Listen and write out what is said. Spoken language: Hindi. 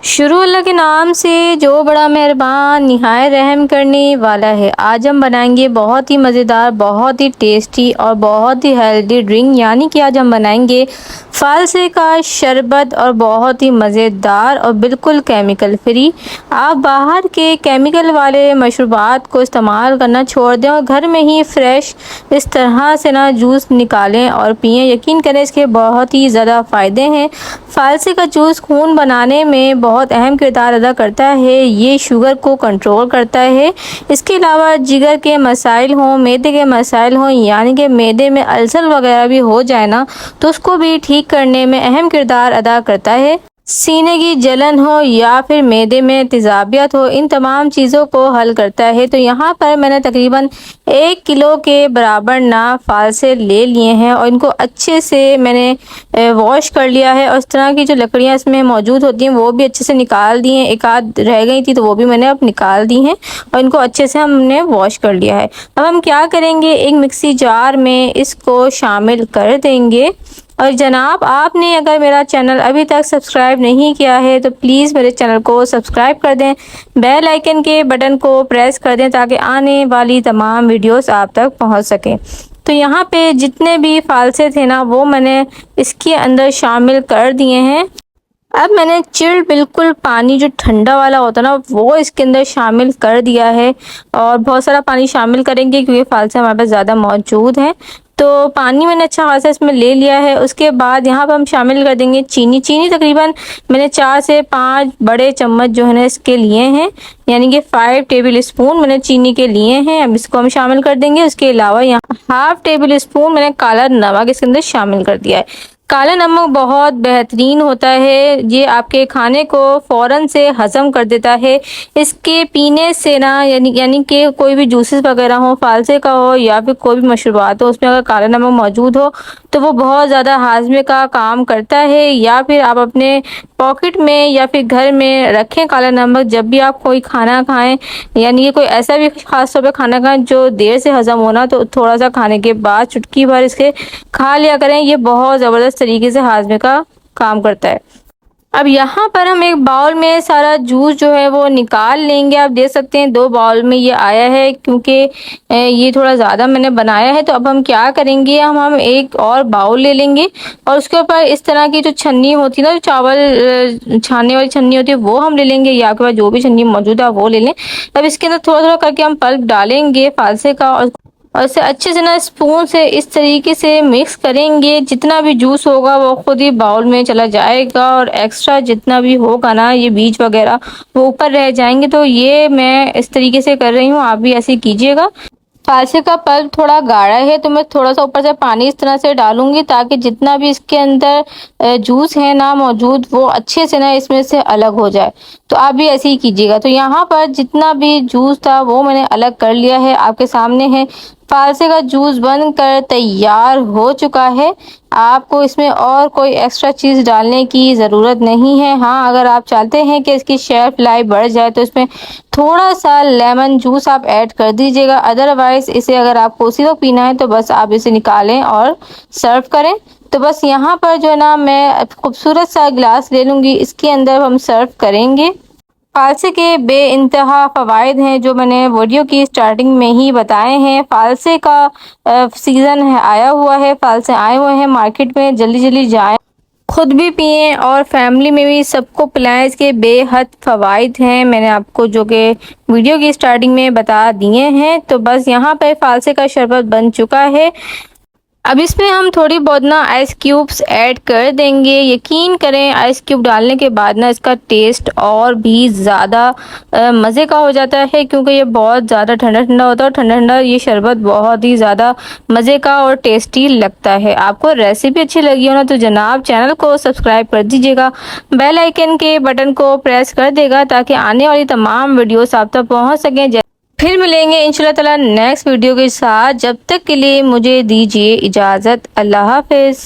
शुरू अल्लाह के नाम से जो बड़ा मेहरबान निहायत रहम करने वाला है। आज हम बनाएंगे बहुत ही मज़ेदार, बहुत ही टेस्टी और बहुत ही हेल्दी ड्रिंक, यानी कि आज हम बनाएंगे फालसे का शरबत और बहुत ही मज़ेदार और बिल्कुल केमिकल फ्री। आप बाहर के केमिकल वाले मशरूबात को इस्तेमाल करना छोड़ दें और घर में ही फ्रेश इस तरह से ना जूस निकालें और पिएं। यकीन करें इसके बहुत ही ज़्यादा फ़ायदे हैं। फालसे का जूस खून बनाने में बहुत अहम किरदार अदा करता है। ये शुगर को कंट्रोल करता है। इसके अलावा जिगर के मसाइल हों, मैदे के मसाइल हों, यानी कि मैदे में अल्सर वगैरह भी हो जाए ना, तो उसको भी ठीक करने में अहम किरदार अदा करता है। सीने की जलन हो या फिर मैदे में तेज़ाबियत हो, इन तमाम चीज़ों को हल करता है। तो यहाँ पर मैंने तकरीबन 1 किलो के बराबर ना फालसे ले लिए हैं और इनको अच्छे से मैंने वॉश कर लिया है और इस तरह की जो लकड़ियाँ इसमें मौजूद होती हैं वो भी अच्छे से निकाल दी हैं। एक आध रह गई थी तो वो भी मैंने अब निकाल दी हैं और इनको अच्छे से हमने वॉश कर लिया है। अब हम क्या करेंगे, एक मिक्सी जार में इसको शामिल कर देंगे। और जनाब, आपने अगर मेरा चैनल अभी तक सब्सक्राइब नहीं किया है तो प्लीज़ मेरे चैनल को सब्सक्राइब कर दें, बेल आइकन के बटन को प्रेस कर दें ताकि आने वाली तमाम वीडियोस आप तक पहुंच सकें। तो यहाँ पे जितने भी फालसे थे ना वो मैंने इसके अंदर शामिल कर दिए हैं। अब मैंने चिल्ड बिल्कुल पानी जो ठंडा वाला होता है ना वो इसके अंदर शामिल कर दिया है और बहुत सारा पानी शामिल करेंगे क्योंकि फालसे हमारे पास ज़्यादा मौजूद हैं। तो पानी मैंने अच्छा खासा इसमें ले लिया है। उसके बाद यहाँ पर हम शामिल कर देंगे चीनी। चीनी तकरीबन मैंने 4 से 5 बड़े चम्मच जो है ना इसके लिए हैं, यानी कि 5 टेबल स्पून मैंने चीनी के लिए हैं। अब इसको हम शामिल कर देंगे। उसके अलावा यहाँ हाफ टेबल स्पून मैंने काला नमक इसके अंदर शामिल कर दिया है। काला नमक बहुत बेहतरीन होता है, ये आपके खाने को फ़ौरन से हज़म कर देता है। इसके पीने से ना यानी कि कोई भी जूसेस वगैरह हो, फालसे का हो या फिर कोई भी मशरूबात हो, उसमें अगर काला नमक मौजूद हो तो वो बहुत ज़्यादा हाजमे का काम करता है। या फिर आप अपने पॉकेट में या फिर घर में रखें काला नमक, जब भी आप कोई खाना खाएं, यानी कि कोई ऐसा भी ख़ास तौर पे खाना खाएं जो देर से हज़म होना, तो थोड़ा सा खाने के बाद चुटकी भर इसके खा लिया करें। ये बहुत ज़बरदस्त तरीके से हाजमे का काम करता है। अब यहाँ पर हम एक बाउल में सारा जूस जो है वो निकाल लेंगे। आप देख सकते हैं 2 बाउल में ये आया है क्योंकि ये थोड़ा ज़्यादा मैंने बनाया है। तो अब हम क्या करेंगे, हम एक और बाउल ले लेंगे और उसके ऊपर इस तरह की जो छन्नी होती है ना, जो चावल छानने वाली छन्नी होती है, वो हम ले लेंगे या आपके पास जो भी छन्नी मौजूद है वो ले लें। अब इसके अंदर थोड़ा थोड़ा करके हम पल्प डालेंगे फालसे का और इसे अच्छे से ना स्पून से इस तरीके से मिक्स करेंगे। जितना भी जूस होगा वो खुद ही बाउल में चला जाएगा और एक्स्ट्रा जितना भी होगा ना, ये बीज वगैरह वो ऊपर रह जाएंगे। तो ये मैं इस तरीके से कर रही हूँ, आप भी ऐसे कीजिएगा। फालसे का पल्प थोड़ा गाढ़ा है तो मैं थोड़ा सा ऊपर से पानी इस तरह से डालूंगी ताकि जितना भी इसके अंदर जूस है ना मौजूद वो अच्छे से ना इसमें से अलग हो जाए। तो आप भी ऐसे ही कीजिएगा। तो यहाँ पर जितना भी जूस था वो मैंने अलग कर लिया है, आपके सामने है। फालसे का जूस बनकर तैयार हो चुका है। आपको इसमें और कोई एक्स्ट्रा चीज़ डालने की ज़रूरत नहीं है। हाँ, अगर आप चाहते हैं कि इसकी शेल्फ लाइफ बढ़ जाए तो इसमें थोड़ा सा लेमन जूस आप ऐड कर दीजिएगा। अदरवाइज़ इसे अगर आपको उसी वक्त पीना है तो बस आप इसे निकालें और सर्व करें। तो बस यहाँ पर जो है ना मैं खूबसूरत सा गिलास ले लूँगी, इसके अंदर हम सर्व करेंगे। फालसे के बेइंतहा फ़वाइद हैं जो मैंने वीडियो की स्टार्टिंग में ही बताए हैं। फालसे का सीज़न है आया हुआ है, फालसे आए हुए हैं मार्केट में, जल्दी जल्दी जाएं, खुद भी पिएं और फैमिली में भी सबको पिलाएं। इसके बेहद फ़वाइद हैं, मैंने आपको जो कि वीडियो की स्टार्टिंग में बता दिए हैं। तो बस यहाँ पे फालसे का शरबत बन चुका है। अब इसमें हम थोड़ी बहुत ना आइस क्यूब्स ऐड कर देंगे। यकीन करें आइस क्यूब डालने के बाद ना इसका टेस्ट और भी ज़्यादा मज़े का हो जाता है क्योंकि ये बहुत ज़्यादा ठंडा ठंडा होता है और ठंडा ठंडा ये शरबत बहुत ही ज़्यादा मज़े का और टेस्टी लगता है। आपको रेसिपी अच्छी लगी हो ना तो जनाब चैनल को सब्सक्राइब कर दीजिएगा, बेल आइकन के बटन को प्रेस कर देगा ताकि आने वाली तमाम वीडियोस आप तक पहुँच सकें। फिर मिलेंगे इंशाल्लाह ताला नेक्स्ट वीडियो के साथ। जब तक के लिए मुझे दीजिए इजाज़त। अल्लाह हाफिज़।